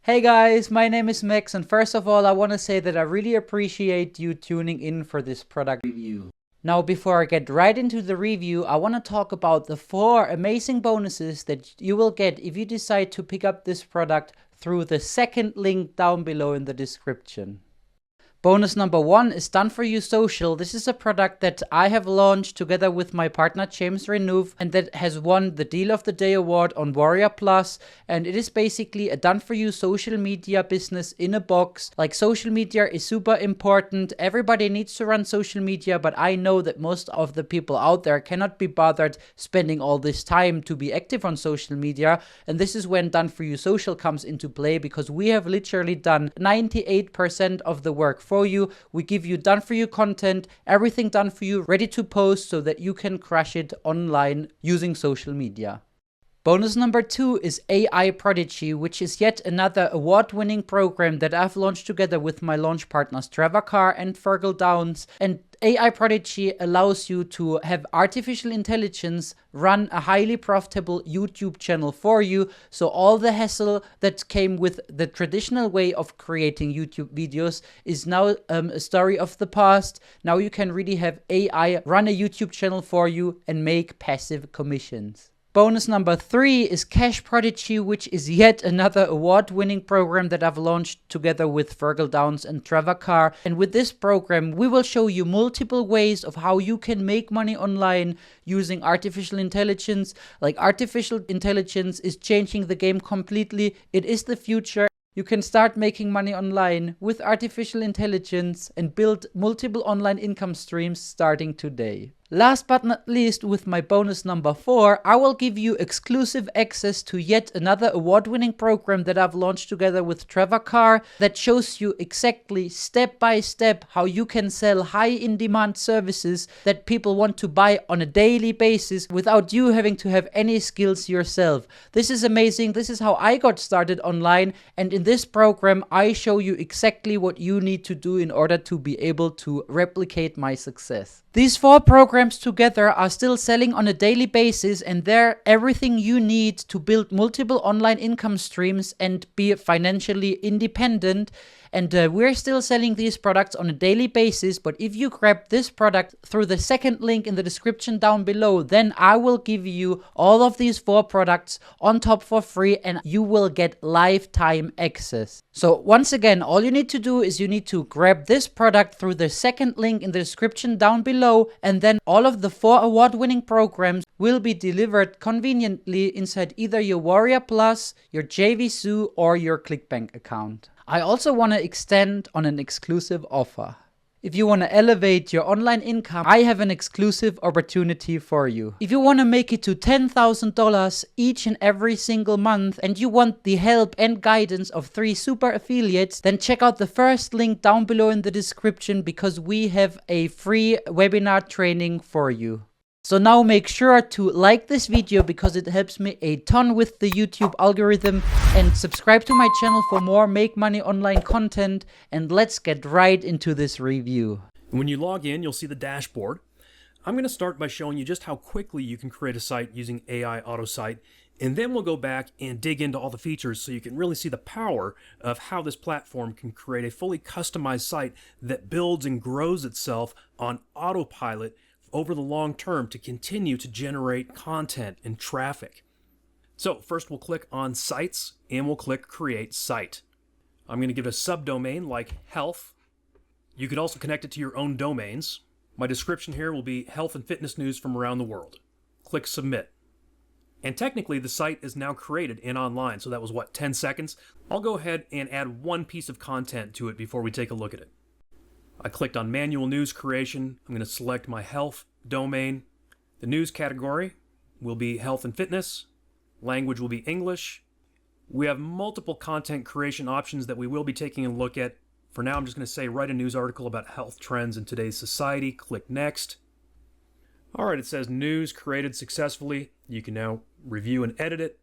Hey guys, my name is Max, and first of all I want to say that I really appreciate you tuning in for this product review. Now before I get right into the review, I want to talk about the 4 amazing bonuses that you will get if you decide to pick up this product through the second link down below in the description. Bonus number 1 is Done For You Social. This is a product that I have launched together with my partner James Renouve, and that has won the Deal of the Day award on Warrior Plus. And it is basically a done for you social media business in a box. Like, social media is super important. Everybody needs to run social media, but I know that most of the people out there cannot be bothered spending all this time to be active on social media. And this is when Done For You Social comes into play, because we have literally done 98% of the work for you. We give you done for you content, everything done for you, ready to post so that you can crush it online using social media. Bonus number 2 is AI Prodigy, which is yet another award-winning program that I've launched together with my launch partners Trevor Carr and Fergal Downs. And AI Prodigy allows you to have artificial intelligence run a highly profitable YouTube channel for you. So all the hassle that came with the traditional way of creating YouTube videos is now a story of the past. Now you can really have AI run a YouTube channel for you and make passive commissions. Bonus number 3 is Cash Prodigy, which is yet another award-winning program that I've launched together with Fergal Downs and Trevor Carr. And with this program, we will show you multiple ways of how you can make money online using artificial intelligence. Like, artificial intelligence is changing the game completely. It is the future. You can start making money online with artificial intelligence and build multiple online income streams starting today. Last but not least, with my bonus number 4, I will give you exclusive access to yet another award-winning program that I've launched together with Trevor Carr that shows you exactly step by step how you can sell high in-demand services that people want to buy on a daily basis without you having to have any skills yourself. This is amazing. This is how I got started online, and in this program I show you exactly what you need to do in order to be able to replicate my success. These 4 programs together are still selling on a daily basis, and they're everything you need to build multiple online income streams and be financially independent. And we're still selling these products on a daily basis, but if you grab this product through the second link in the description down below, then I will give you all of these 4 products on top for free, and you will get lifetime access. So once again, all you need to do is you need to grab this product through the second link in the description down below, and then all of the 4 award-winning programs will be delivered conveniently inside either your Warrior Plus, your JVZoo, or your ClickBank account. I also want to extend on an exclusive offer. If you want to elevate your online income, I have an exclusive opportunity for you. If you want to make it to $10,000 each and every single month, and you want the help and guidance of 3 super affiliates, then check out the first link down below in the description, because we have a free webinar training for you. So now make sure to like this video, because it helps me a ton with the YouTube algorithm, and subscribe to my channel for more Make Money Online content, and let's get right into this review. When you log in, you'll see the dashboard. I'm going to start by showing you just how quickly you can create a site using AiAutoSite, and then we'll go back and dig into all the features so you can really see the power of how this platform can create a fully customized site that builds and grows itself on autopilot over the long term to continue to generate content and traffic. So first we'll click on Sites, and we'll click Create Site. I'm going to give it a subdomain like health. You could also connect it to your own domains. My description here will be health and fitness news from around the world. Click Submit. And technically the site is now created and online, so that was 10 seconds? I'll go ahead and add 1 piece of content to it before we take a look at it. I clicked on Manual News Creation. I'm going to select my health domain. The news category will be health and fitness. Language will be English. We have multiple content creation options that we will be taking a look at. For now, I'm just going to say write a news article about health trends in today's society. Click Next. Alright, it says news created successfully. You can now review and edit it.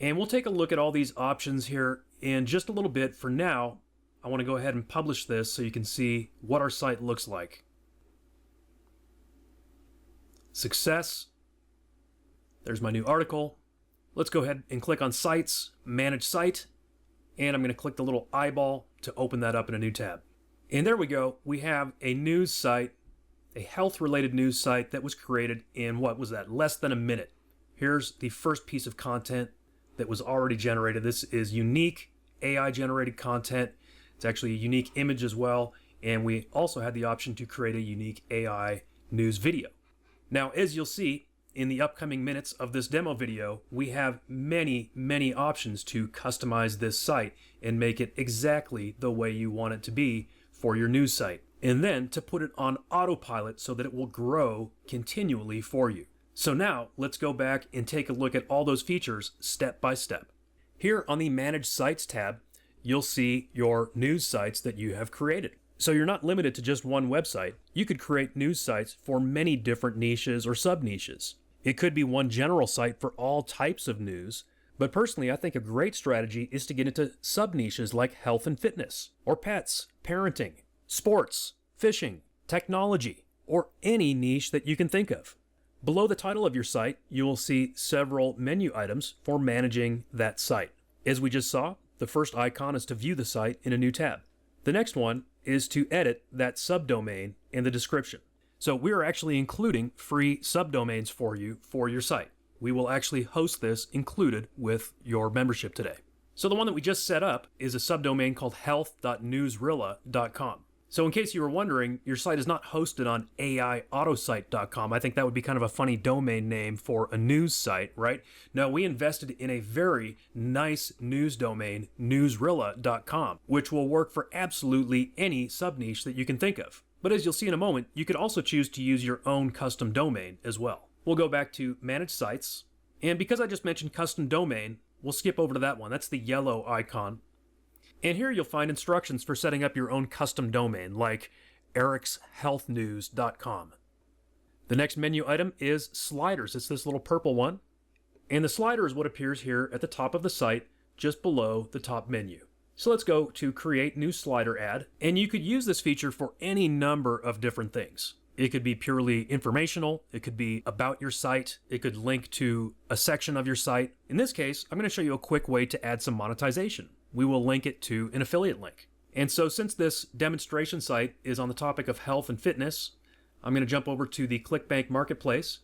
And we'll take a look at all these options here in just a little bit. For now, I want to go ahead and publish this so you can see what our site looks like. Success. There's my new article. Let's go ahead and click on Sites, Manage Site, and I'm going to click the little eyeball to open that up in a new tab. And there we go. We have a news site, a health-related news site that was created in, what was that, less than a minute. Here's the first piece of content that was already generated. This is unique AI-generated content. It's actually a unique image as well, and we also had the option to create a unique AI news video. Now, as you'll see in the upcoming minutes of this demo video, we have many, many options to customize this site and make it exactly the way you want it to be for your news site, and then to put it on autopilot so that it will grow continually for you. So now let's go back and take a look at all those features step by step. Here on the Manage Sites tab, you'll see your news sites that you have created. So you're not limited to just one website. You could create news sites for many different niches or sub-niches. It could be one general site for all types of news, but personally I think a great strategy is to get into sub-niches like health and fitness, or pets, parenting, sports, fishing, technology, or any niche that you can think of. Below the title of your site, you will see several menu items for managing that site. As we just saw, the first icon is to view the site in a new tab. The next one is to edit that subdomain in the description. So we're actually including free subdomains for you for your site. We will actually host this included with your membership today. So the one that we just set up is a subdomain called health.newsrilla.com. So in case you were wondering, your site is not hosted on AiAutoSite.com. I think that would be kind of a funny domain name for a news site, right? No, we invested in a very nice news domain, newsrilla.com, which will work for absolutely any sub-niche that you can think of. But as you'll see in a moment, you could also choose to use your own custom domain as well. We'll go back to Manage Sites, and because I just mentioned custom domain, we'll skip over to that one. That's the yellow icon. And here you'll find instructions for setting up your own custom domain, like ericshealthnews.com. The next menu item is sliders. It's this little purple one. And the slider is what appears here at the top of the site, just below the top menu. So let's go to Create New Slider Ad. And you could use this feature for any number of different things. It could be purely informational. It could be about your site. It could link to a section of your site. In this case, I'm going to show you a quick way to add some monetization. We will link it to an affiliate link. And so since this demonstration site is on the topic of health and fitness, I'm going to jump over to the ClickBank Marketplace,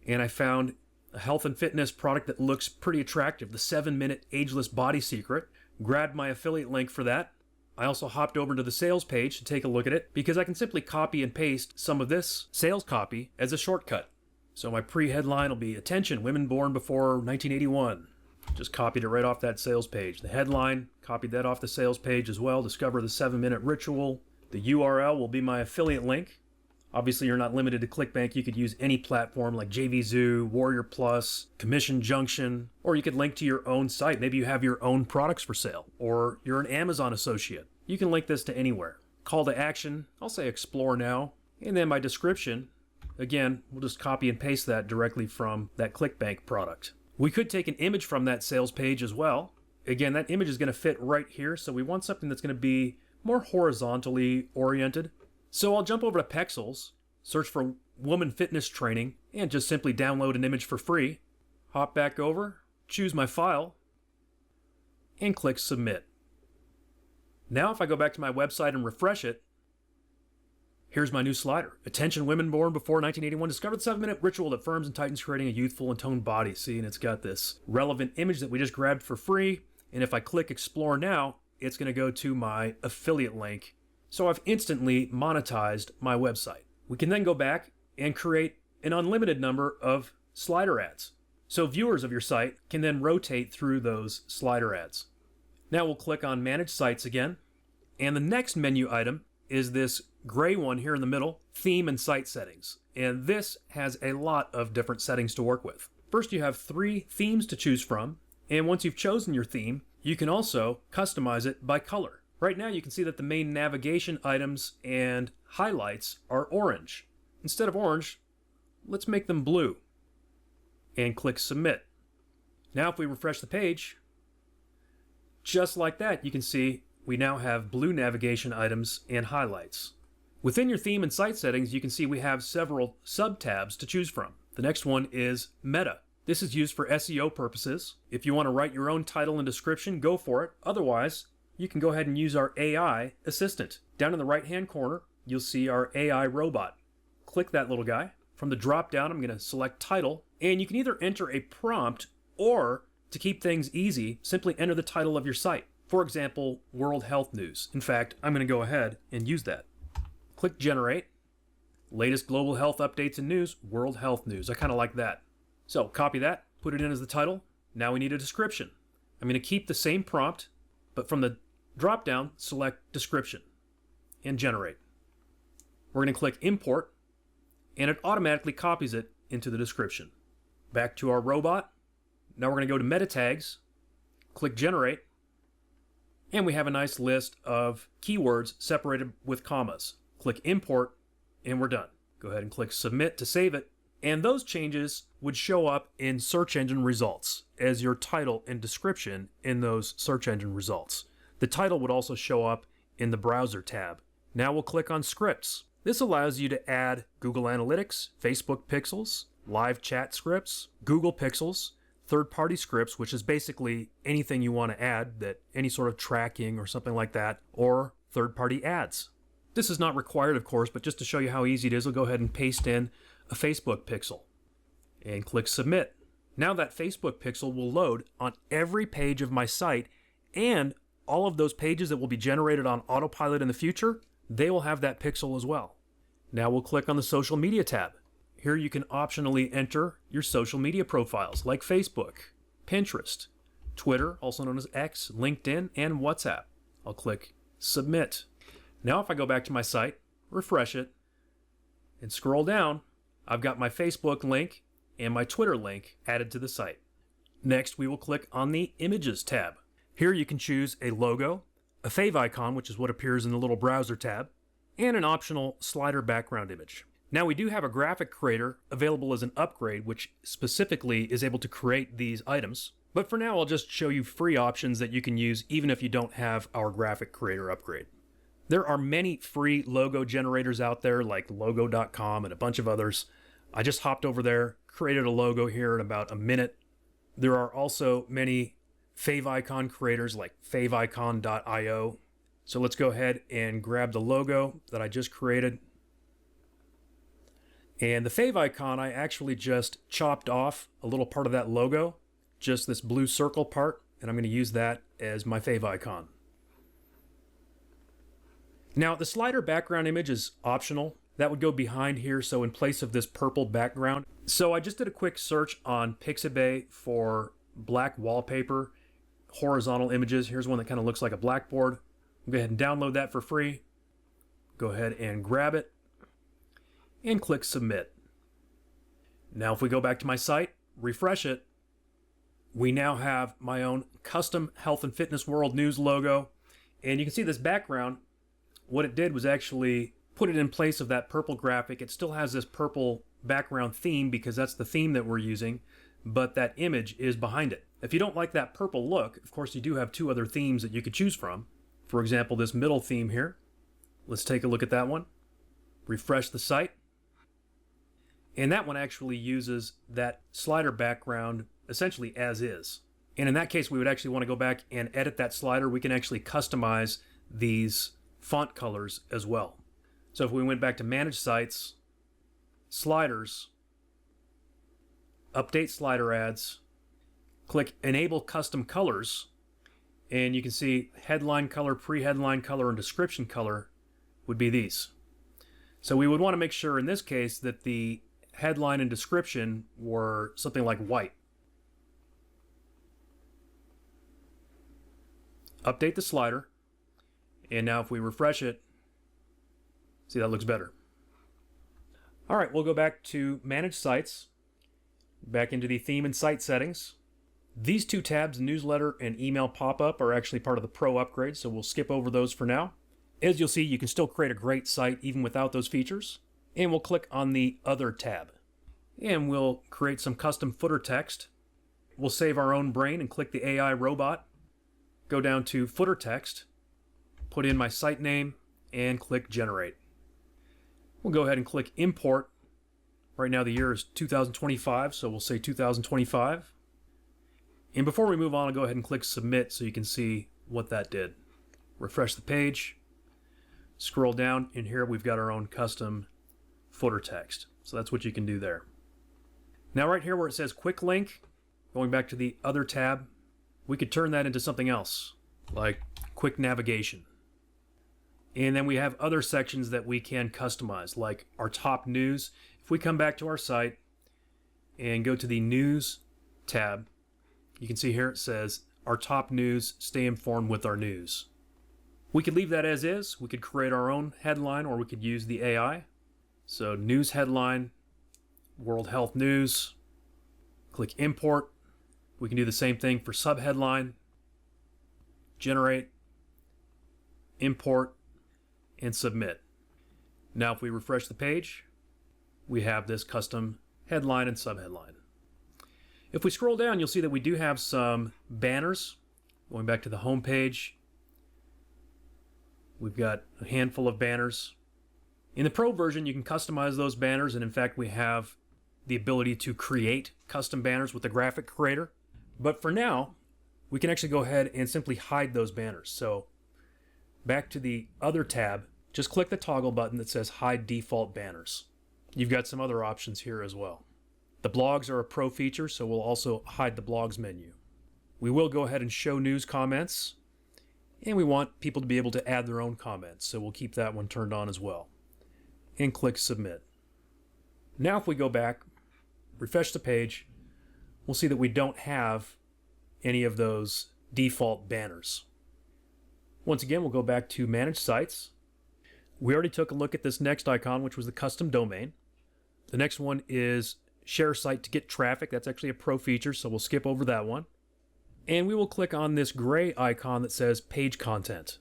and I found a health and fitness product that looks pretty attractive, the 7-minute ageless body secret. Grabbed my affiliate link for that. I also hopped over to the sales page to take a look at it because I can simply copy and paste some of this sales copy as a shortcut. So my pre-headline will be Attention, Women Born Before 1981. Just copied it right off that sales page. The headline, copied that off the sales page as well. Discover the 7-minute ritual. The URL will be my affiliate link. Obviously, you're not limited to ClickBank. You could use any platform like JVZoo, Warrior Plus, Commission Junction, or you could link to your own site. Maybe you have your own products for sale, or you're an Amazon associate. You can link this to anywhere. Call to action, I'll say explore now. And then my description, again, we'll just copy and paste that directly from that ClickBank product. We could take an image from that sales page as well. Again, that image is going to fit right here, so we want something that's going to be more horizontally oriented. So I'll jump over to Pexels, search for woman fitness training, and just simply download an image for free. Hop back over, choose my file, and click Submit. Now if I go back to my website and refresh it, here's my new slider. Attention, women born before 1981. Discover the 7-minute ritual that firms and tightens creating a youthful and toned body. See, and it's got this relevant image that we just grabbed for free. And if I click Explore Now, it's going to go to my affiliate link. So I've instantly monetized my website. We can then go back and create an unlimited number of slider ads. So viewers of your site can then rotate through those slider ads. Now we'll click on Manage Sites again. And the next menu item is this gray one here in the middle, Theme and Site Settings. And this has a lot of different settings to work with. First, you have 3 themes to choose from. And once you've chosen your theme, you can also customize it by color. Right now, you can see that the main navigation items and highlights are orange. Instead of orange, let's make them blue. And click Submit. Now, if we refresh the page, just like that, you can see we now have blue navigation items and highlights. Within your theme and site settings, you can see we have several sub-tabs to choose from. The next one is Meta. This is used for SEO purposes. If you want to write your own title and description, go for it. Otherwise, you can go ahead and use our AI assistant. Down in the right-hand corner, you'll see our AI robot. Click that little guy. From the drop-down, I'm going to select title, and you can either enter a prompt or, to keep things easy, simply enter the title of your site. For example, World Health News. In fact, I'm going to go ahead and use that. Click Generate. Latest global health updates and news, World Health News. I kind of like that. So copy that, put it in as the title. Now we need a description. I'm going to keep the same prompt, but from the drop-down, select Description and Generate. We're going to click Import, and it automatically copies it into the description. Back to our robot. Now we're going to go to Meta Tags, click Generate, and we have a nice list of keywords separated with commas. Click Import, and we're done. Go ahead and click Submit to save it. And those changes would show up in search engine results as your title and description in those search engine results. The title would also show up in the browser tab. Now we'll click on Scripts. This allows you to add Google Analytics, Facebook Pixels, live chat scripts, Google Pixels, third-party scripts, which is basically anything you want to add, that any sort of tracking or something like that, or third-party ads. This is not required, of course, but just to show you how easy it is, we'll go ahead and paste in a Facebook pixel and click Submit. Now that Facebook pixel will load on every page of my site, and all of those pages that will be generated on autopilot in the future, they will have that pixel as well. Now we'll click on the Social Media tab. Here you can optionally enter your social media profiles like Facebook, Pinterest, Twitter, also known as X, LinkedIn, and WhatsApp. I'll click Submit. Now if I go back to my site, refresh it, and scroll down, I've got my Facebook link and my Twitter link added to the site. Next, we will click on the Images tab. Here you can choose a logo, a favicon, which is what appears in the little browser tab, and an optional slider background image. Now we do have a graphic creator available as an upgrade, which specifically is able to create these items. But for now, I'll just show you free options that you can use even if you don't have our graphic creator upgrade. There are many free logo generators out there like logo.com and a bunch of others. I just hopped over there, created a logo here in about a minute. There are also many favicon creators like favicon.io. So let's go ahead and grab the logo that I just created. And the favicon, I actually just chopped off a little part of that logo, just this blue circle part, and I'm going to use that as my favicon. Now, the slider background image is optional. That would go behind here, so in place of this purple background. So I just did a quick search on Pixabay for black wallpaper, horizontal images. Here's one that kind of looks like a blackboard. Go ahead and download that for free. Go ahead and grab it and click Submit. Now if we go back to my site, refresh it, we now have my own custom Health and Fitness World News logo. And you can see this background. What it did was actually put it in place of that purple graphic. It still has this purple background theme because that's the theme that we're using, but that image is behind it. If you don't like that purple look, of course you do have two other themes that you could choose from. For example, this middle theme here. Let's take a look at that one. Refresh the site. And that one actually uses that slider background essentially as is. And in that case, we would actually want to go back and edit that slider. We can actually customize these font colors as well. So if we went back to Manage Sites, Sliders, Update Slider Ads, click Enable Custom Colors, and you can see headline color, pre-headline color, and description color would be these. So we would want to make sure in this case that the headline and description were something like white. Update the slider, and now if we refresh it, see, that looks better. All right, we'll go back to Manage Sites, back into the theme and site settings. These two tabs, newsletter and email pop-up, are actually part of the Pro upgrade, so we'll skip over those for now. As you'll see, you can still create a great site even without those features. And we'll click on the Other tab. And we'll create some custom footer text. We'll save our own brain and click the AI robot. Go down to Footer Text, put in my site name, and click Generate. We'll go ahead and click Import, Right now the year is 2025, so we'll say 2025. And before we move on, I'll go ahead and click submit so you can see what that did. Refresh the page, scroll down, and here we've got our own custom footer text. So that's what you can do there. Now right here where it says quick link, going back to the other tab, we could turn that into something else, like quick navigation. And then we have other sections that we can customize, like our top news. If we come back to our site and go to the news tab, you can see here it says our top news, stay informed with our news. We could leave that as is. We could create our own headline, or we could use the AI. So news headline, World Health News, click import. We can do the same thing for subheadline, generate, import, and submit. Now if we refresh the page, we have this custom headline and subheadline. If we scroll down, you'll see that we do have some banners. Going back to the home page, we've got a handful of banners. In the Pro version, you can customize those banners, and in fact, we have the ability to create custom banners with the graphic creator. But for now, we can actually go ahead and simply hide those banners. So back to the other tab, just click the toggle button that says hide default banners. You've got some other options here as well. The blogs are a pro feature, so we'll also hide the blogs menu. We will go ahead and show news comments, and we want people to be able to add their own comments, so we'll keep that one turned on as well. And click submit. Now if we go back, refresh the page, we'll see that we don't have any of those default banners. Once again, we'll go back to manage sites. We already took a look at this next icon, which was the custom domain. The next one is share site to get traffic. That's actually a pro feature, so we'll skip over that one. And we will click on this gray icon that says page content.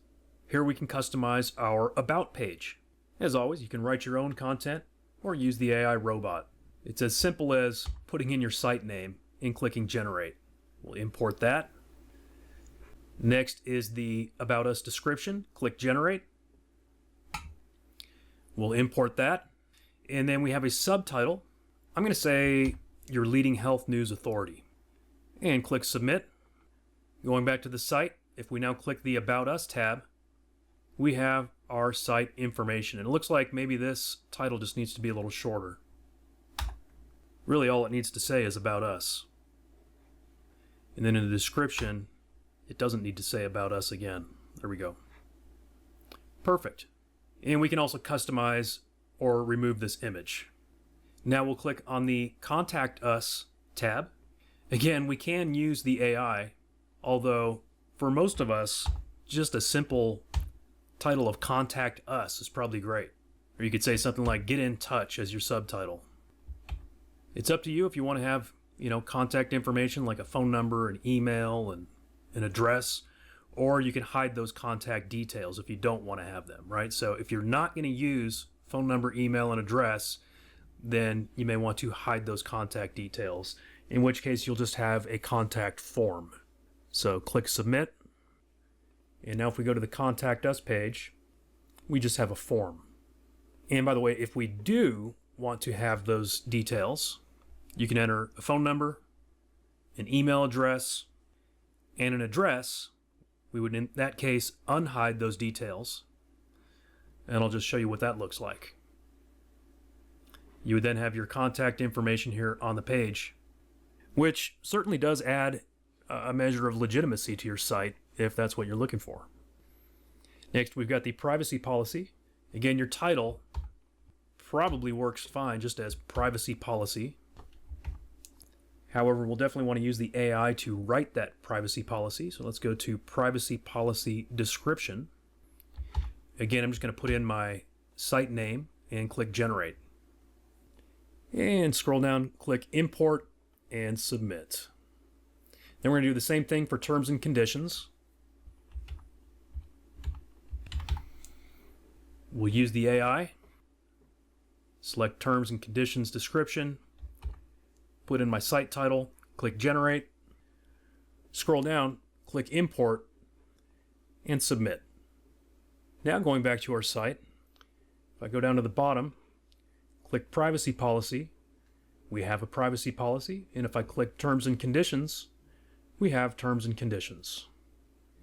Here we can customize our about page. As always, you can write your own content or use the AI robot. It's as simple as putting in your site name and clicking generate. We'll import that. Next is the About Us description. Click generate. We'll import that. And then we have a subtitle. I'm going to say your leading health news authority. And click submit. Going back to the site, if we now click the About Us tab, we have our site information. And it looks like maybe this title just needs to be a little shorter. Really all it needs to say is About Us. And then in the description, it doesn't need to say About Us again. There we go. Perfect. And we can also customize or remove this image. Now we'll click on the Contact Us tab. Again, we can use the AI, although for most of us, just a simple title of Contact Us is probably great. Or you could say something like Get in Touch as your subtitle. It's up to you if you want to have, contact information like a phone number, an email, and an address, or you can hide those contact details if you don't want to have them, right? So if you're not going to use phone number, email, and address, then you may want to hide those contact details, in which case you'll just have a contact form. So click submit. And now if we go to the Contact Us page, we just have a form. And by the way, if we do want to have those details, you can enter a phone number, an email address, and an address. We would, in that case, unhide those details. And I'll just show you what that looks like. You would then have your contact information here on the page, which certainly does add a measure of legitimacy to your site if that's what you're looking for. Next, we've got the privacy policy. Again, your title probably works fine just as privacy policy. However, we'll definitely want to use the AI to write that privacy policy. So let's go to privacy policy description. Again, I'm just going to put in my site name and click generate. And scroll down, click import and submit. Then we're going to do the same thing for terms and conditions. We'll use the AI, select terms and conditions description, put in my site title, click generate, scroll down, click import, and submit. Now going back to our site, if I go down to the bottom, click privacy policy, we have a privacy policy, and if I click Terms and Conditions, we have Terms and Conditions.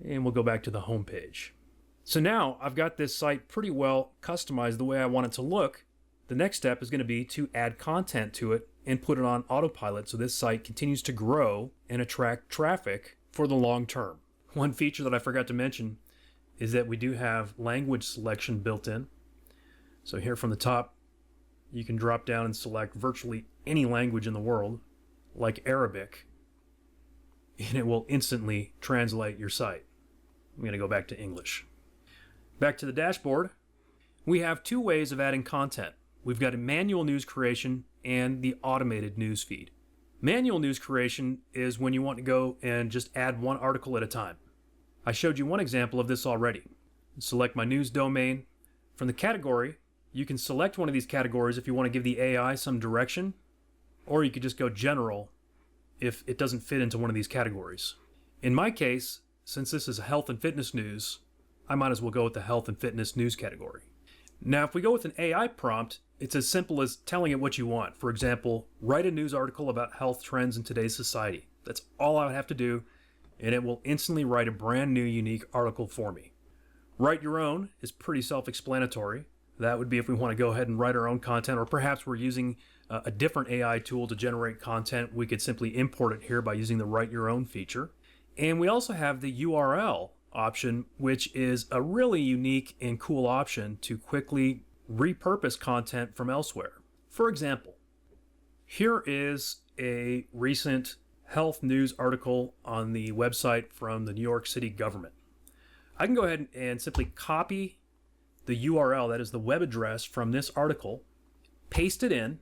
And we'll go back to the home page. So now I've got this site pretty well customized the way I want it to look. The next step is going to be to add content to it and put it on autopilot so this site continues to grow and attract traffic for the long term. One feature that I forgot to mention is that we do have language selection built in. So here from the top, you can drop down and select virtually any language in the world, like Arabic, and it will instantly translate your site. I'm going to go back to English. Back to the dashboard, we have two ways of adding content. We've got a manual news creation and the automated news feed. Manual news creation is when you want to go and just add one article at a time. I showed you one example of this already. Select my news domain. From the category, you can select one of these categories if you want to give the AI some direction, or you could just go general if it doesn't fit into one of these categories. In my case, since this is health and fitness news, I might as well go with the health and fitness news category. Now, if we go with an AI prompt, it's as simple as telling it what you want. For example, write a news article about health trends in today's society. That's all I would have to do, and it will instantly write a brand new, unique article for me. Write your own is pretty self-explanatory. That would be if we want to go ahead and write our own content, or perhaps we're using a different AI tool to generate content. We could simply import it here by using the Write Your Own feature. And we also have the URL option, which is a really unique and cool option to quickly repurpose content from elsewhere. For example, here is a recent health news article on the website from the New York City government. I can go ahead and simply copy the URL, that is the web address from this article, paste it in,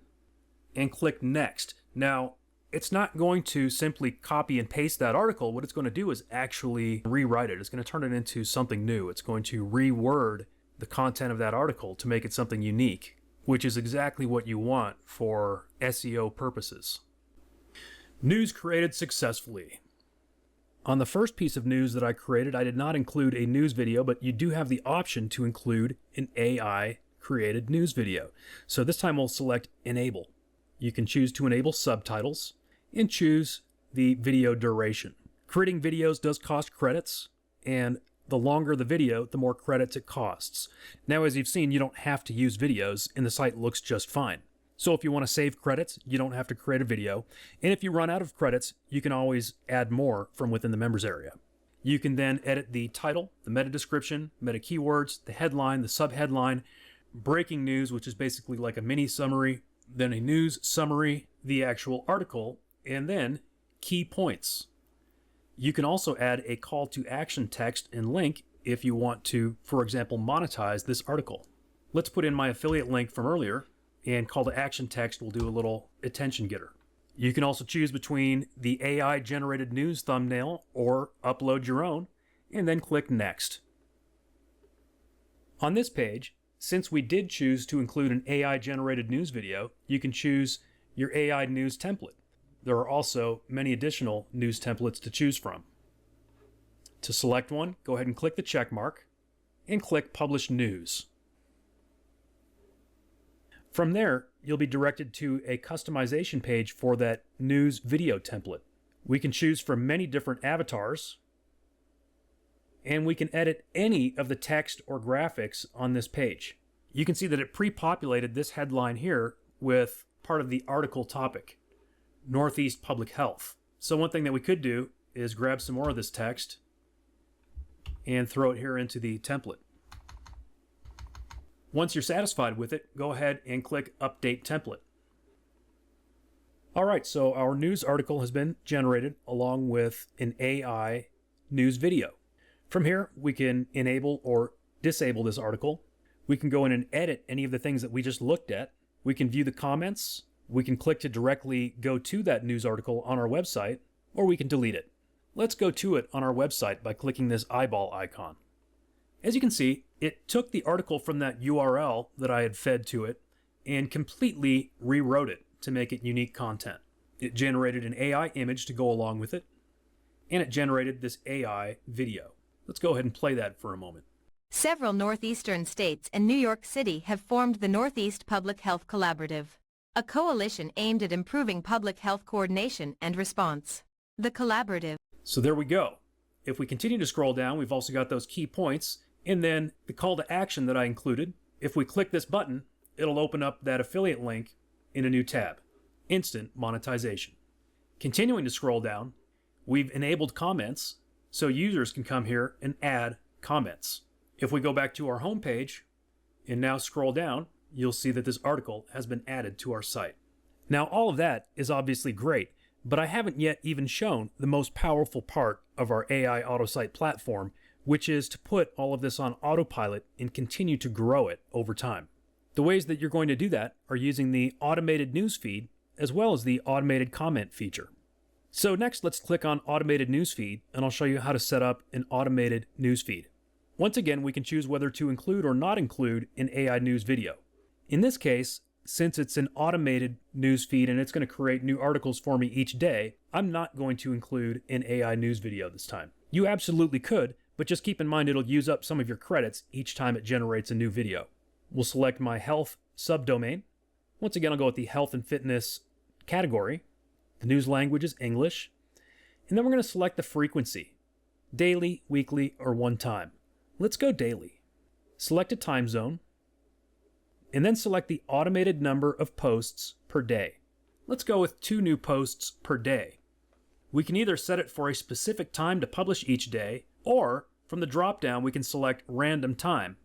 and click Next. Now, it's not going to simply copy and paste that article. What it's going to do is actually rewrite it. It's going to turn it into something new. It's going to reword the content of that article to make it something unique, which is exactly what you want for SEO purposes. News created successfully. On the first piece of news that I created, I did not include a news video, but you do have the option to include an AI created news video. So this time we'll select Enable. You can choose to enable subtitles and choose the video duration. Creating videos does cost credits, and the longer the video, the more credits it costs. Now, as you've seen, you don't have to use videos, and the site looks just fine. So if you want to save credits, you don't have to create a video. And if you run out of credits, you can always add more from within the members area. You can then edit the title, the meta description, meta keywords, the headline, the subheadline, breaking news, which is basically like a mini summary, then a news summary, the actual article, and then key points. You can also add a call to action text and link if you want to, for example, monetize this article. Let's put in my affiliate link from earlier, and call to action text will do a little attention getter. You can also choose between the AI generated news thumbnail or upload your own, and then click Next. On this page, since we did choose to include an AI generated news video, you can choose your AI news template. There are also many additional news templates to choose from. To select one, go ahead and click the check mark and click Publish News. From there, you'll be directed to a customization page for that news video template. We can choose from many different avatars, and we can edit any of the text or graphics on this page. You can see that it pre-populated this headline here with part of the article topic, Northeast Public Health. So one thing that we could do is grab some more of this text and throw it here into the template. Once you're satisfied with it, go ahead and click Update Template. Alright, so our news article has been generated along with an AI news video. From here, we can enable or disable this article. We can go in and edit any of the things that we just looked at. We can view the comments. We can click to directly go to that news article on our website, or we can delete it. Let's go to it on our website by clicking this eyeball icon. As you can see, it took the article from that URL that I had fed to it and completely rewrote it to make it unique content. It generated an AI image to go along with it, and it generated this AI video. Let's go ahead and play that for a moment. Several northeastern states and New York City have formed the Northeast Public Health Collaborative, a coalition aimed at improving public health coordination and response. The collaborative. So there we go. If we continue to scroll down, we've also got those key points, and then the call to action that I included. If we click this button, it'll open up that affiliate link in a new tab. Instant monetization. Continuing to scroll down, we've enabled comments, so users can come here and add comments. If we go back to our home page and now scroll down, you'll see that this article has been added to our site. Now, all of that is obviously great, but I haven't yet even shown the most powerful part of our AiAutoSite platform, which is to put all of this on autopilot and continue to grow it over time. The ways that you're going to do that are using the automated newsfeed as well as the automated comment feature. So next, let's click on automated newsfeed, and I'll show you how to set up an automated newsfeed. Once again, we can choose whether to include or not include an AI news video. In this case, since it's an automated newsfeed and it's going to create new articles for me each day, I'm not going to include an AI news video this time. You absolutely could, but just keep in mind it'll use up some of your credits each time it generates a new video. We'll select my health subdomain. Once again, I'll go with the health and fitness category. The news language is English. And then we're going to select the frequency, daily, weekly, or one time. Let's go daily. Select a time zone, and then select the automated number of posts per day. Let's go with 2 new posts per day. We can either set it for a specific time to publish each day, or from the drop-down we can select random time.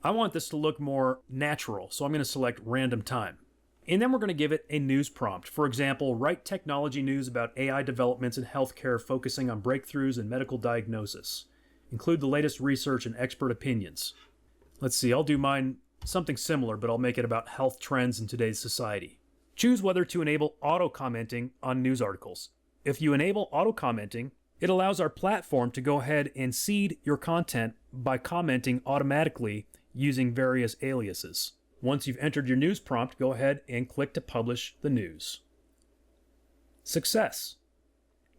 I want this to look more natural, so I'm going to select random time. And then we're going to give it a news prompt. For example, write technology news about AI developments in healthcare focusing on breakthroughs in medical diagnosis. Include the latest research and expert opinions. Let's see, I'll do mine something similar, but I'll make it about health trends in today's society. Choose whether to enable auto-commenting on news articles. If you enable auto-commenting, it allows our platform to go ahead and seed your content by commenting automatically using various aliases. Once you've entered your news prompt, go ahead and click to publish the news. Success.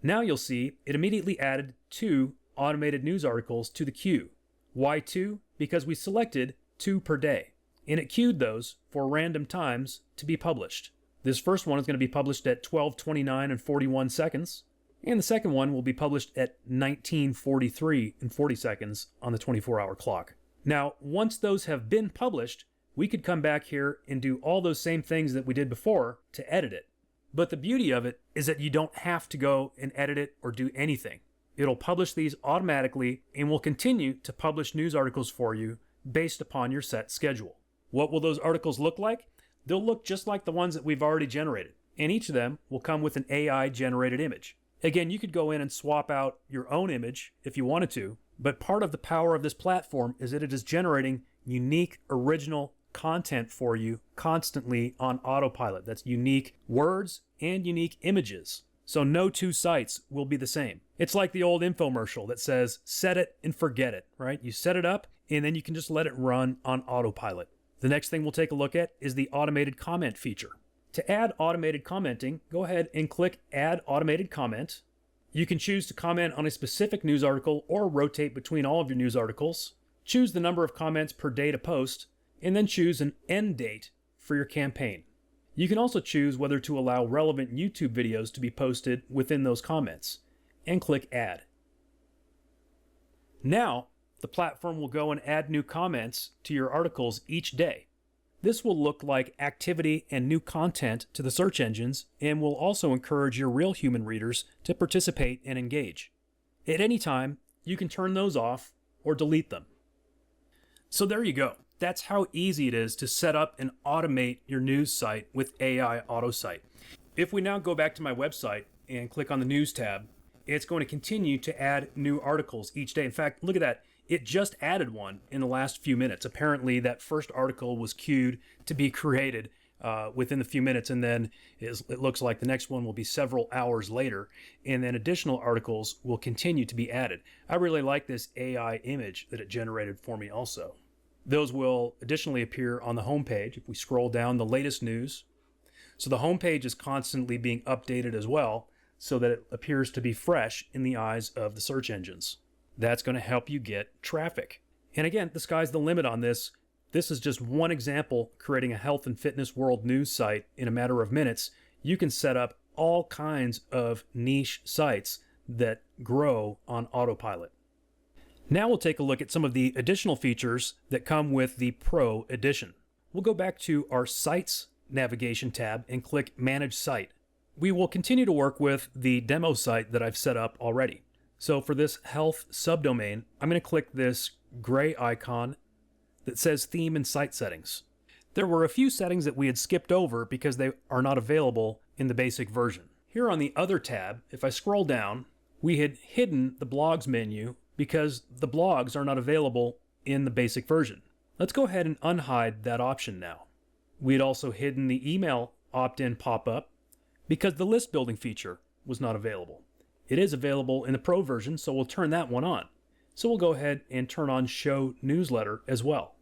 Now you'll see it immediately added 2 automated news articles to the queue. Why 2? Because we selected 2 per day, and it queued those for random times to be published. This first one is going to be published at 12:29 and 41 seconds, and the second one will be published at 19:43 and 40 seconds on the 24-hour clock. Now, once those have been published, we could come back here and do all those same things that we did before to edit it. But the beauty of it is that you don't have to go and edit it or do anything. It'll publish these automatically and will continue to publish news articles for you based upon your set schedule. What will those articles look like? They'll look just like the ones that we've already generated, and each of them will come with an AI-generated image. Again, you could go in and swap out your own image if you wanted to, but part of the power of this platform is that it is generating unique, original content for you constantly on autopilot. That's unique words and unique images. So no 2 sites will be the same. It's like the old infomercial that says, set it and forget it, right? You set it up and then you can just let it run on autopilot. The next thing we'll take a look at is the automated comment feature. To add automated commenting, go ahead and click Add Automated Comment. You can choose to comment on a specific news article or rotate between all of your news articles. Choose the number of comments per day to post, and then choose an end date for your campaign. You can also choose whether to allow relevant YouTube videos to be posted within those comments, and click Add. Now, the platform will go and add new comments to your articles each day. This will look like activity and new content to the search engines and will also encourage your real human readers to participate and engage. At any time, you can turn those off or delete them. So there you go. That's how easy it is to set up and automate your news site with AiAutoSite. If we now go back to my website and click on the News tab, it's going to continue to add new articles each day. In fact, look at that. It just added one in the last few minutes. Apparently, that first article was queued to be created within a few minutes, and then it looks like the next one will be several hours later, and then additional articles will continue to be added. I really like this AI image that it generated for me also. Those will additionally appear on the homepage if we scroll down the latest news. So the homepage is constantly being updated as well so that it appears to be fresh in the eyes of the search engines. That's going to help you get traffic. And again, the sky's the limit on this. this is just one example creating a health and fitness world news site in a matter of minutes. You can set up all kinds of niche sites that grow on autopilot. Now we'll take a look at some of the additional features that come with the Pro Edition. We'll go back to our Sites navigation tab and click Manage Site. We will continue to work with the demo site that I've set up already. So for this health subdomain, I'm going to click this gray icon that says Theme and Site Settings. There were a few settings that we had skipped over because they are not available in the basic version. Here on the Other tab, if I scroll down, we had hidden the Blogs menu because the blogs are not available in the basic version. Let's go ahead and unhide that option now. We had also hidden the email opt-in pop-up because the list building feature was not available. It is available in the Pro version, so we'll turn that one on. So we'll go ahead and turn on Show Newsletter as well.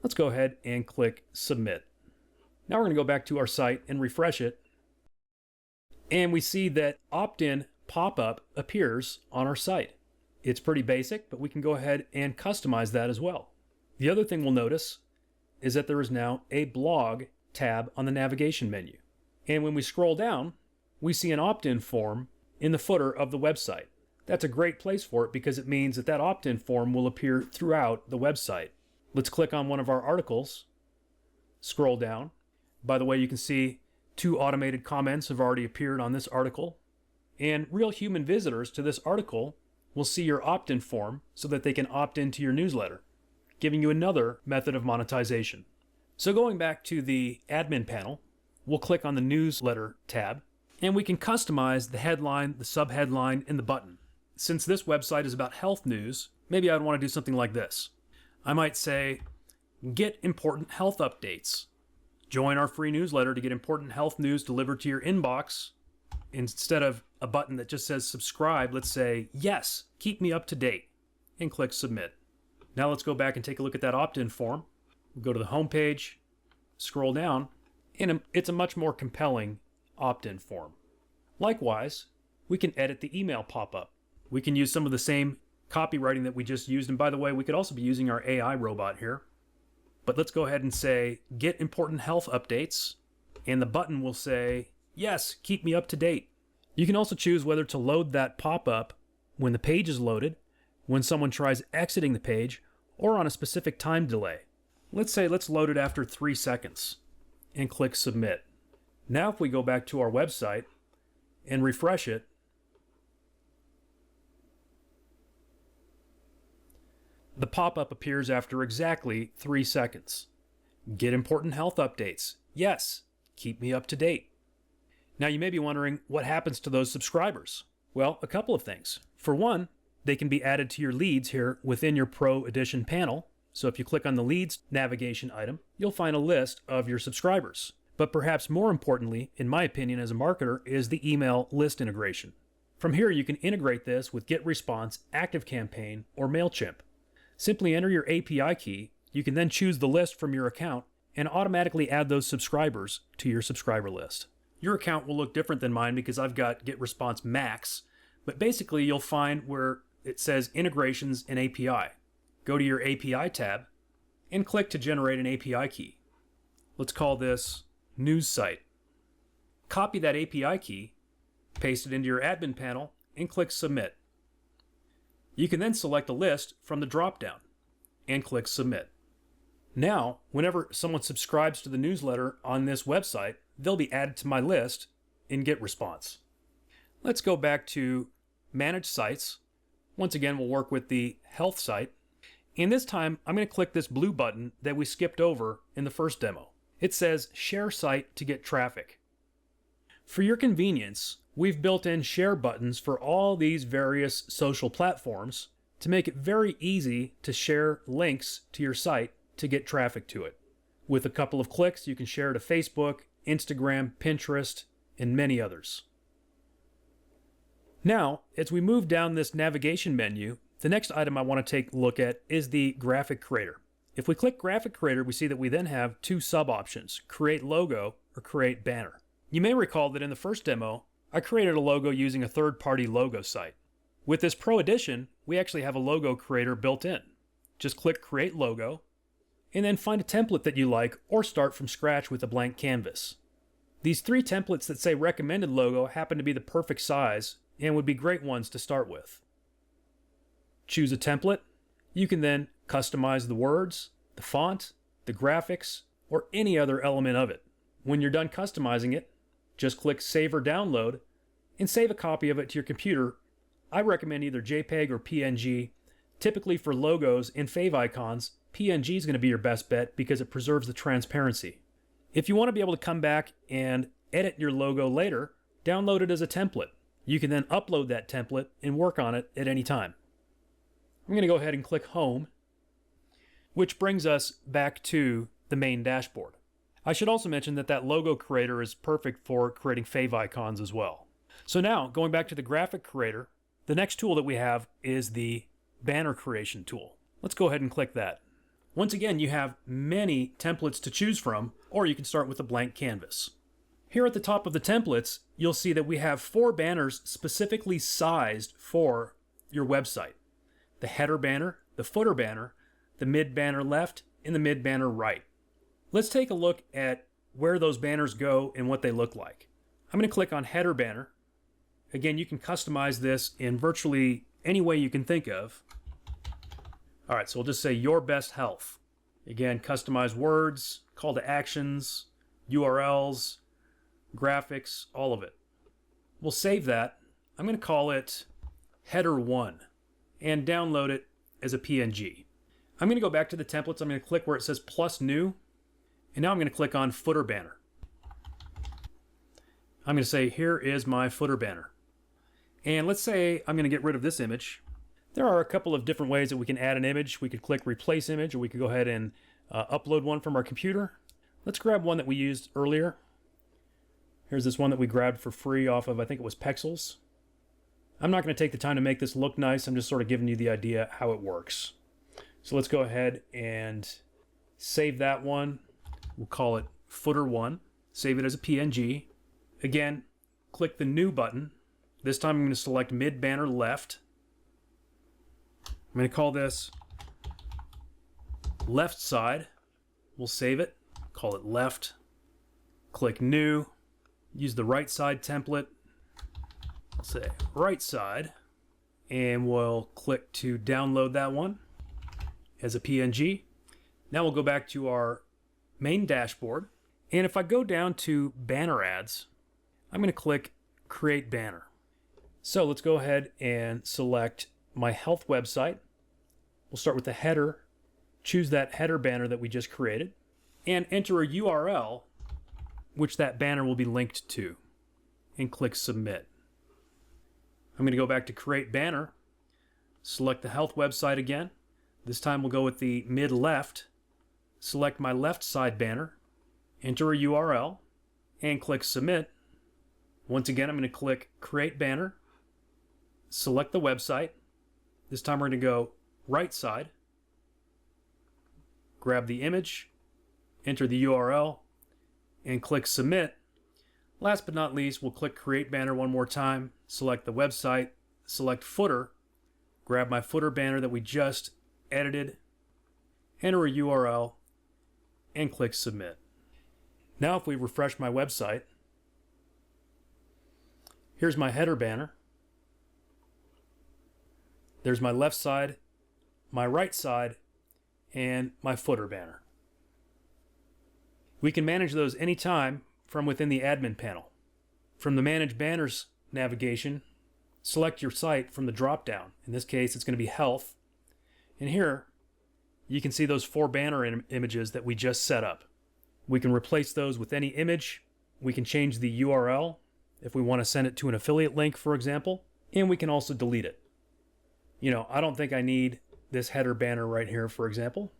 Let's go ahead and click Submit. Now we're going to go back to our site and refresh it. And we see that opt-in pop-up appears on our site. It's pretty basic, but we can go ahead and customize that as well. The other thing we'll notice is that there is now a blog tab on the navigation menu. And when we scroll down, we see an opt-in form in the footer of the website. That's a great place for it because it means that that opt-in form will appear throughout the website. Let's click on one of our articles, scroll down. By the way, you can see 2 automated comments have already appeared on this article. And real human visitors to this article will see your opt-in form so that they can opt into your newsletter, giving you another method of monetization. So going back to the admin panel, we'll click on the Newsletter tab, and we can customize the headline, the subheadline, and the button. Since this website is about health news, maybe I'd want to do something like this. I might say, get important health updates. Join our free newsletter to get important health news delivered to your inbox. Instead of a button that just says subscribe, let's say, yes, keep me up to date, and click Submit. Now let's go back and take a look at that opt-in form. We'll go to the home page, scroll down, and it's a much more compelling opt-in form. Likewise, we can edit the email pop-up. We can use some of the same copywriting that we just used, and by the way, we could also be using our AI robot here. But let's go ahead and say, get important health updates, and the button will say, yes, keep me up to date. You can also choose whether to load that pop-up when the page is loaded, when someone tries exiting the page, or on a specific time delay. Let's load it after 3 seconds, and click Submit. Now if we go back to our website and refresh it, the pop-up appears after exactly 3 seconds. Get important health updates. Yes, keep me up to date. Now you may be wondering what happens to those subscribers. Well, a couple of things. For one, they can be added to your leads here within your Pro Edition panel. So if you click on the Leads navigation item, you'll find a list of your subscribers. But perhaps more importantly, in my opinion as a marketer, is the email list integration. From here, you can integrate this with GetResponse, ActiveCampaign, or MailChimp. Simply enter your API key. You can then choose the list from your account and automatically add those subscribers to your subscriber list. Your account will look different than mine because I've got GetResponse Max, but basically you'll find where it says Integrations and API. Go to your API tab and click to generate an API key. Let's call this News Site. Copy that API key, paste it into your admin panel, and click Submit. You can then select a list from the drop-down and click Submit. Now, whenever someone subscribes to the newsletter on this website, they'll be added to my list in GetResponse. Let's go back to Manage Sites. Once again, we'll work with the health site. And this time, I'm going to click this blue button that we skipped over in the first demo. It says Share Site to get traffic. For your convenience, we've built in share buttons for all these various social platforms to make it very easy to share links to your site to get traffic to it. With a couple of clicks, you can share to Facebook, Instagram, Pinterest, and many others. Now, as we move down this navigation menu, the next item I want to take a look at is the Graphic Creator. If we click Graphic Creator, we see that we then have 2 sub-options, Create Logo or Create Banner. You may recall that in the first demo, I created a logo using a third-party logo site. With this Pro Edition, we actually have a logo creator built in. Just click Create Logo, and then find a template that you like or start from scratch with a blank canvas. These 3 templates that say recommended logo happen to be the perfect size and would be great ones to start with. Choose a template. You can then customize the words, the font, the graphics, or any other element of it. When you're done customizing it, just click Save or Download and save a copy of it to your computer. I recommend either JPEG or PNG. Typically for logos and favicons, PNG is going to be your best bet because it preserves the transparency. If you want to be able to come back and edit your logo later, download it as a template. You can then upload that template and work on it at any time. I'm going to go ahead and click Home, which brings us back to the main dashboard. I should also mention that that logo creator is perfect for creating favicons as well. So now, going back to the graphic creator, the next tool that we have is the banner creation tool. Let's go ahead and click that. Once again, you have many templates to choose from, or you can start with a blank canvas. Here at the top of the templates, you'll see that we have 4 banners specifically sized for your website. The header banner, the footer banner, the mid banner left, and the mid banner right. Let's take a look at where those banners go and what they look like. I'm going to click on header banner. Again, you can customize this in virtually any way you can think of. All right, so we'll just say your best health. Again, customize words, call to actions, URLs, graphics, all of it. We'll save that. I'm going to call it header 1 and download it as a PNG. I'm going to go back to the templates. I'm going to click where it says plus new. And now I'm going to click on footer banner. I'm going to say, here is my footer banner. And let's say I'm going to get rid of this image. There are a couple of different ways that we can add an image. We could click replace image, or we could go ahead and upload one from our computer. Let's grab one that we used earlier. Here's this one that we grabbed for free off of, I think it was Pexels. I'm not going to take the time to make this look nice. I'm just sort of giving you the idea how it works. So let's go ahead and save that one. We'll call it footer 1. Save it as a PNG. Again, click the new button. This time I'm going to select mid banner left. I'm going to call this left side. We'll save it. Call it left. Click new. Use the right side template. I'll say right side. And we'll click to download that one as a PNG. Now we'll go back to our main dashboard. And if I go down to banner ads, I'm going to click create banner. So let's go ahead and select my health website. We'll start with the header, choose that header banner that we just created, and enter a URL which that banner will be linked to, and click submit. I'm going to go back to create banner, select the health website again. This time we'll go with the mid left, select my left side banner, enter a URL, and click submit. Once again, I'm going to click create banner, select the website. This time we're going to go right side, grab the image, enter the URL, and click submit. Last but not least, we'll click create banner one more time, select the website, select footer, grab my footer banner that we just edited, enter a URL, and click submit. Now if we refresh my website, here's my header banner. There's my left side, my right side, and my footer banner. We can manage those anytime from within the admin panel. From the Manage Banners navigation, select your site from the drop-down. In this case, it's going to be Health. And here, you can see those 4 banner images that we just set up. We can replace those with any image. We can change the URL if we want to send it to an affiliate link, for example. And we can also delete it. You know, I don't think I need this header banner right here, for example.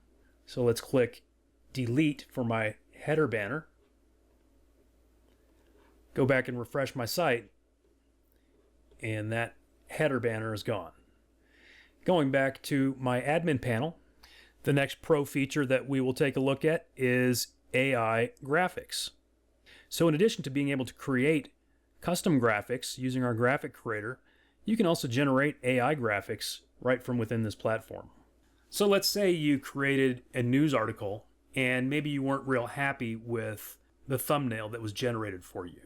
So let's click delete for my header banner. Go back and refresh my site. And that header banner is gone. Going back to my admin panel, the next pro feature that we will take a look at is AI graphics. So in addition to being able to create custom graphics using our graphic creator, you can also generate AI graphics right from within this platform. So let's say you created a news article and maybe you weren't real happy with the thumbnail that was generated for you.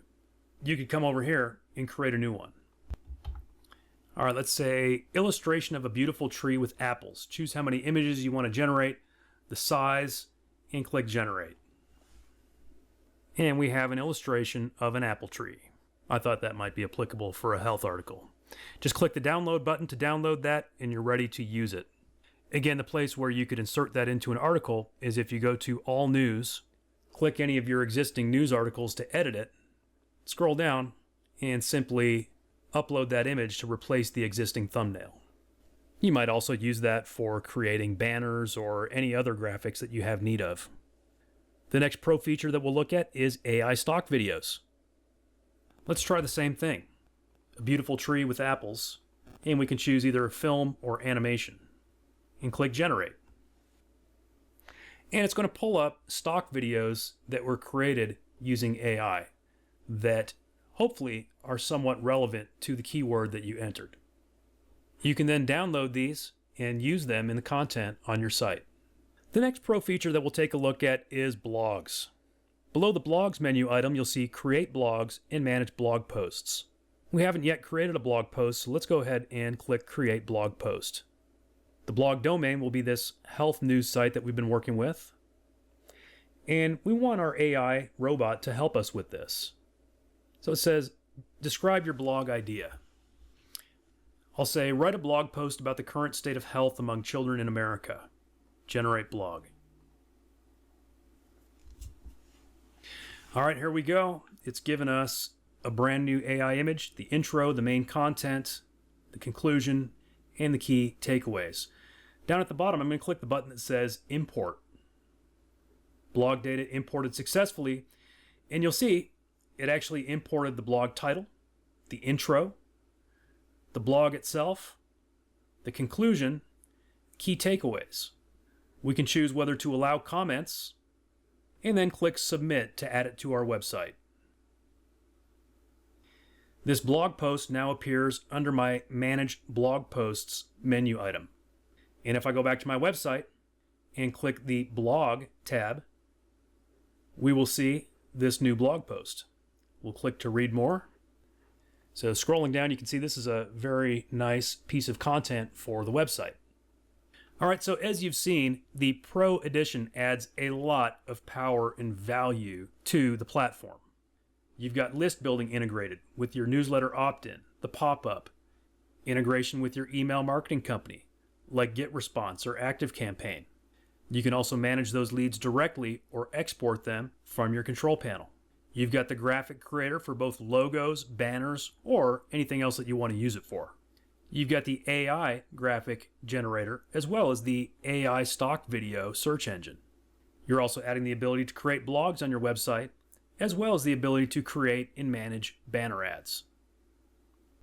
You could come over here and create a new one. All right, let's say illustration of a beautiful tree with apples. Choose how many images you want to generate, the size, and click generate. And we have an illustration of an apple tree. I thought that might be applicable for a health article. Just click the download button to download that and you're ready to use it. Again, the place where you could insert that into an article is if you go to All News, click any of your existing news articles to edit it, scroll down, and simply upload that image to replace the existing thumbnail. You might also use that for creating banners or any other graphics that you have need of. The next pro feature that we'll look at is AI stock videos. Let's try the same thing. A beautiful tree with apples, and we can choose either film or animation, and click generate. And it's going to pull up stock videos that were created using AI that hopefully are somewhat relevant to the keyword that you entered. You can then download these and use them in the content on your site. The next pro feature that we'll take a look at is blogs. Below the blogs menu item, you'll see create blogs and manage blog posts. We haven't yet created a blog post, so let's go ahead and click create blog post. The blog domain will be this health news site that we've been working with. And we want our AI robot to help us with this. So it says, describe your blog idea. I'll say, write a blog post about the current state of health among children in America. Generate blog. All right, here we go. It's given us a brand new AI image, the intro, the main content, the conclusion, and the key takeaways. Down at the bottom, I'm going to click the button that says import. Blog data imported successfully, and you'll see it actually imported the blog title, the intro, the blog itself, the conclusion, key takeaways. We can choose whether to allow comments and then click submit to add it to our website. This blog post now appears under my Manage Blog Posts menu item. And if I go back to my website and click the blog tab, we will see this new blog post. We'll click to read more. So scrolling down, you can see this is a very nice piece of content for the website. All right, so as you've seen, the Pro Edition adds a lot of power and value to the platform. You've got list building integrated with your newsletter opt-in, the pop-up, integration with your email marketing company, like GetResponse or ActiveCampaign. You can also manage those leads directly or export them from your control panel. You've got the graphic creator for both logos, banners, or anything else that you want to use it for. You've got the AI graphic generator, as well as the AI stock video search engine. You're also adding the ability to create blogs on your website, as well as the ability to create and manage banner ads.